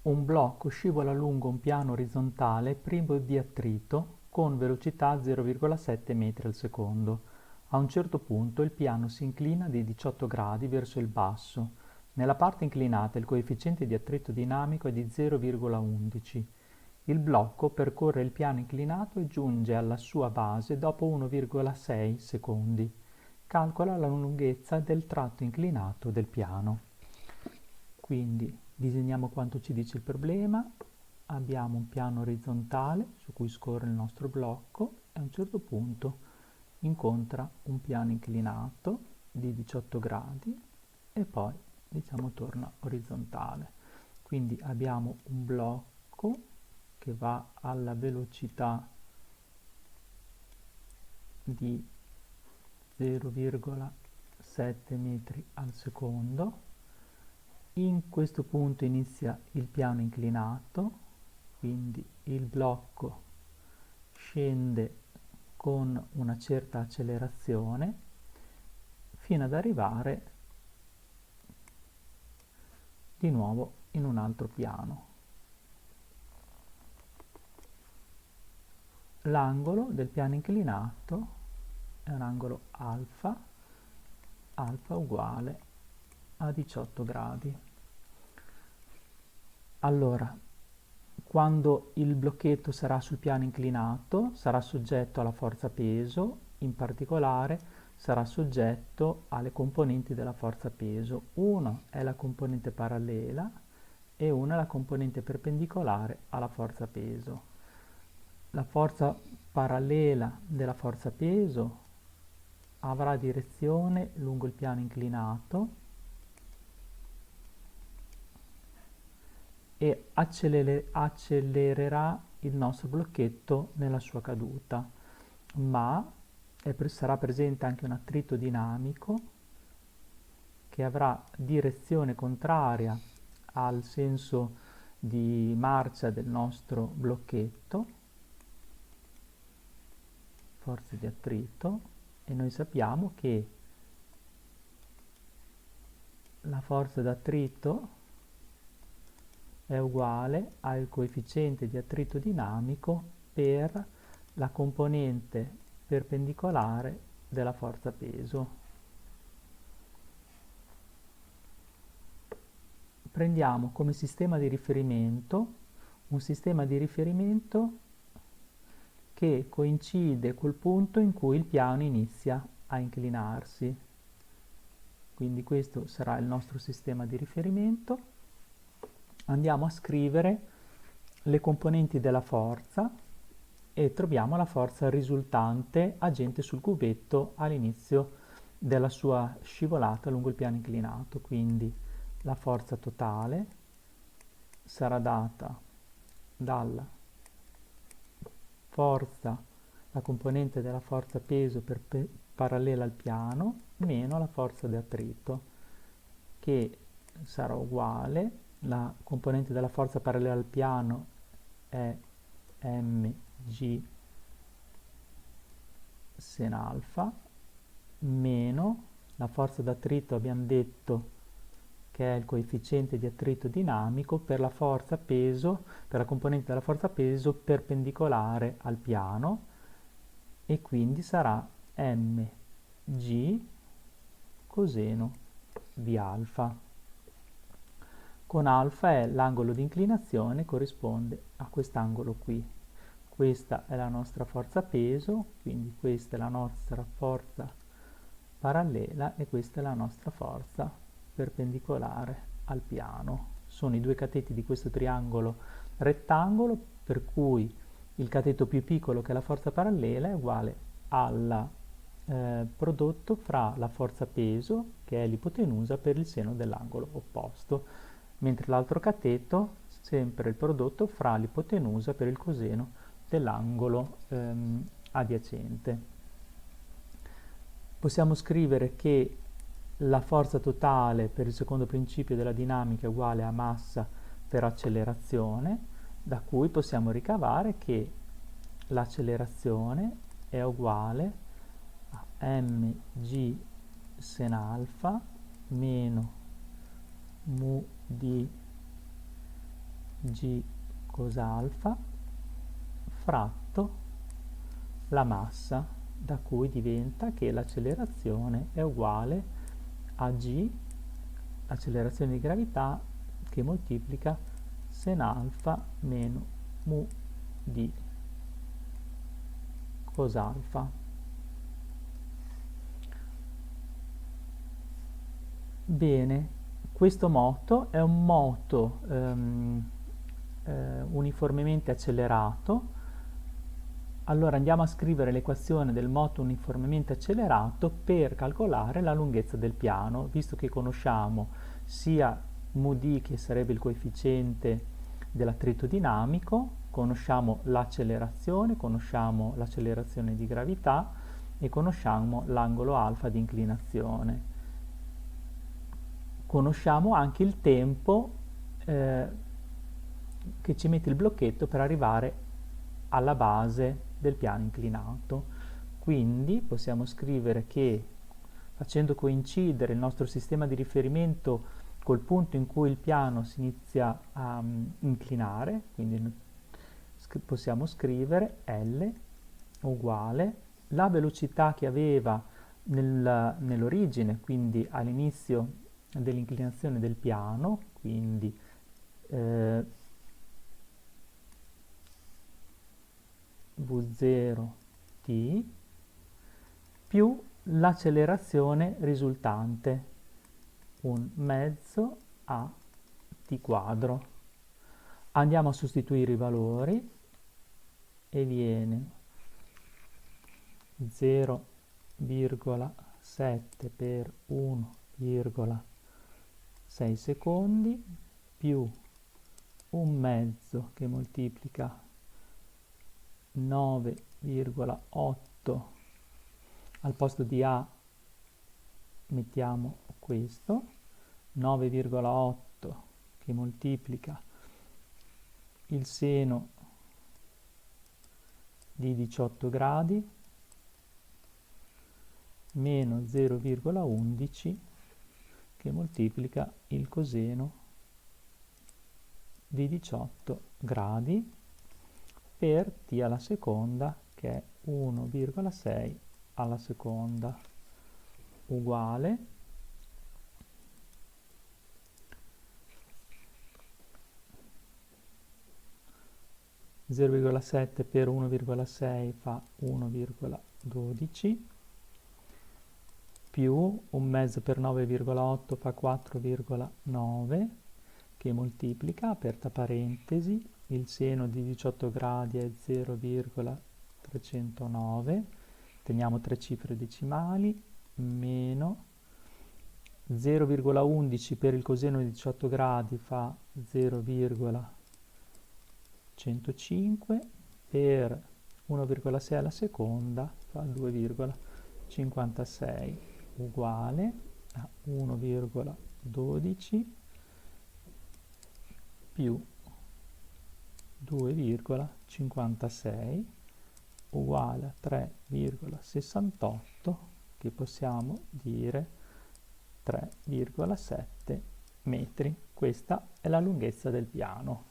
Un blocco scivola lungo un piano orizzontale privo di attrito con velocità 0,7 metri al secondo. A un certo punto il piano si inclina di 18 gradi verso il basso. Nella parte inclinata il coefficiente di attrito dinamico è di 0,11. Il blocco percorre il piano inclinato e giunge alla sua base dopo 1,6 secondi. Calcola la lunghezza del tratto inclinato del piano. Quindi disegniamo quanto ci dice il problema. Abbiamo un piano orizzontale su cui scorre il nostro blocco e a un certo punto incontra un piano inclinato di 18 gradi e poi torna orizzontale. Quindi abbiamo un blocco che va alla velocità di 0,7 metri al secondo. In questo punto inizia il piano inclinato, quindi il blocco scende con una certa accelerazione fino ad arrivare di nuovo in un altro piano. L'angolo del piano inclinato è un angolo alfa, alfa uguale a 18 gradi. Allora, quando il blocchetto sarà sul piano inclinato, sarà soggetto alla forza peso, in particolare sarà soggetto alle componenti della forza peso. Una è la componente parallela e una è la componente perpendicolare alla forza peso. La forza parallela della forza peso avrà direzione lungo il piano inclinato e accelererà il nostro blocchetto nella sua caduta, ma sarà presente anche un attrito dinamico che avrà direzione contraria al senso di marcia del nostro blocchetto, forze di attrito, e noi sappiamo che la forza d'attrito è uguale al coefficiente di attrito dinamico per la componente perpendicolare della forza peso. Prendiamo come sistema di riferimento un sistema di riferimento che coincide col punto in cui il piano inizia a inclinarsi. Quindi questo sarà il nostro sistema di riferimento. Andiamo a scrivere le componenti della forza e troviamo la forza risultante agente sul cubetto all'inizio della sua scivolata lungo il piano inclinato. Quindi la forza totale sarà data dalla forza, la componente della forza peso parallela al piano, meno la forza di attrito, che sarà uguale, la componente della forza parallela al piano è mg sen alfa, meno la forza d'attrito abbiamo detto che è il coefficiente di attrito dinamico per la forza peso, per la componente della forza peso perpendicolare al piano, e quindi sarà mg coseno di alfa. Con alfa è l'angolo di inclinazione, corrisponde a quest'angolo qui. Questa è la nostra forza peso, quindi questa è la nostra forza parallela e questa è la nostra forza perpendicolare al piano. Sono i due cateti di questo triangolo rettangolo, per cui il cateto più piccolo, che è la forza parallela, è uguale al prodotto fra la forza peso, che è l'ipotenusa, per il seno dell'angolo opposto, mentre l'altro cateto, sempre il prodotto fra l'ipotenusa per il coseno dell'angolo adiacente. Possiamo scrivere che la forza totale per il secondo principio della dinamica è uguale a massa per accelerazione, da cui possiamo ricavare che l'accelerazione è uguale a mg sen alfa meno mu di g cos alfa fratto la massa, da cui diventa che l'accelerazione è uguale a g, accelerazione di gravità, che moltiplica sen alfa meno mu di cos alfa. Bene, questo moto è un moto uniformemente accelerato. Allora andiamo a scrivere l'equazione del moto uniformemente accelerato per calcolare la lunghezza del piano, visto che conosciamo sia μd, che sarebbe il coefficiente dell'attrito dinamico, conosciamo l'accelerazione di gravità e conosciamo l'angolo alfa di inclinazione. Conosciamo anche il tempo che ci mette il blocchetto per arrivare alla base del piano inclinato. Quindi possiamo scrivere che, facendo coincidere il nostro sistema di riferimento col punto in cui il piano si inizia a inclinare, quindi possiamo scrivere L uguale la velocità che aveva nell'origine, quindi all'inizio dell'inclinazione del piano, quindi V0t più l'accelerazione risultante, un mezzo a t quadro. Andiamo a sostituire i valori e viene 0,7 per 1,6 secondi più un mezzo che moltiplica 9,8, al posto di A mettiamo questo, 9,8 che moltiplica il seno di 18 gradi meno 0,11 che moltiplica il coseno di 18 gradi per t alla seconda, che è 1,6 alla seconda, uguale 0,7 per 1,6 fa 1,12 più un mezzo per 9,8 fa 4,9 che moltiplica, aperta parentesi, il seno di 18 gradi è 0,309, teniamo 3 cifre decimali, meno 0,11 per il coseno di 18 gradi fa 0,105 per 1,6 alla seconda fa 2,56 uguale a 1,12 più 2,56 uguale a 3,68 che possiamo dire 3,7 metri. Questa è la lunghezza del piano.